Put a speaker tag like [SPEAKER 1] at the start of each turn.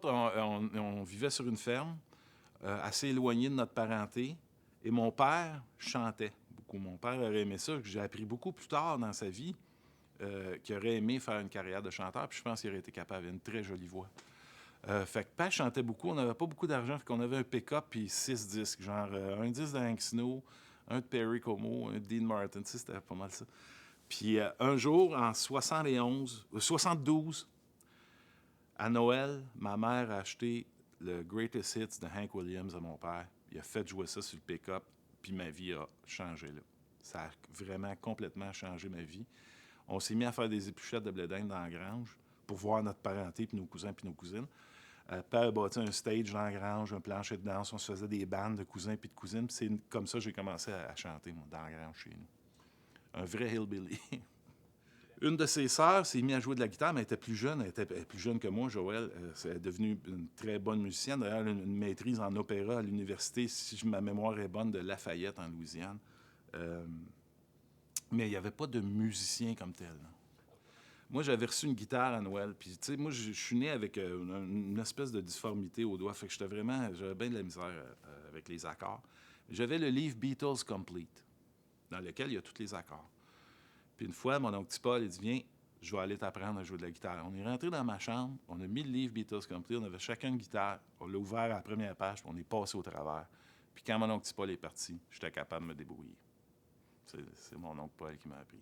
[SPEAKER 1] autres, on vivait sur une ferme, assez éloignée de notre parenté, et mon père chantait beaucoup. Mon père aurait aimé ça, que j'ai appris beaucoup plus tard dans sa vie, qu'il aurait aimé faire une carrière de chanteur, puis je pense qu'il aurait été capable. Il a une très jolie voix. Fait que Père chantait beaucoup, on n'avait pas beaucoup d'argent, fait qu'on avait un pick-up puis 6 disques, genre un disque de Hank Snow, un de Perry Como, un de Dean Martin, tu sais, c'était pas mal ça. Puis un jour, en 72, à Noël, ma mère a acheté le Greatest Hits de Hank Williams à mon père. Il a fait jouer ça sur le pick-up, puis ma vie a changé là. Ça a vraiment complètement changé ma vie. On s'est mis à faire des épluchettes de blé d'Inde dans la grange pour voir notre parenté, puis nos cousins, puis nos cousines. Père a bâti un stage dans la grange, un plancher de danse. On se faisait des bandes de cousins puis de cousines. Puis c'est comme ça que j'ai commencé à chanter, moi, dans la grange chez nous. Un vrai hillbilly. Une de ses sœurs s'est mise à jouer de la guitare, mais elle était plus jeune. Elle était plus jeune que moi, Joël. Elle est devenue une très bonne musicienne. D'ailleurs, elle a une maîtrise en opéra à l'université, si ma mémoire est bonne, de Lafayette, en Louisiane. Mais il n'y avait pas de musicien comme tel. Non. Moi, j'avais reçu une guitare à Noël. Puis, tu sais, moi, je suis né avec une espèce de difformité au doigt. Fait que j'avais bien de la misère avec les accords. J'avais le livre Beatles Complete, dans lequel il y a tous les accords. Puis une fois, mon oncle Paul, il dit, viens, je vais aller t'apprendre à jouer de la guitare. On est rentré dans ma chambre, on a mis le livre Beatles Complete, on avait chacun une guitare, on l'a ouvert à la première page, puis on est passé au travers. Puis quand mon oncle Paul est parti, j'étais capable de me débrouiller. C'est mon oncle Paul qui m'a appris.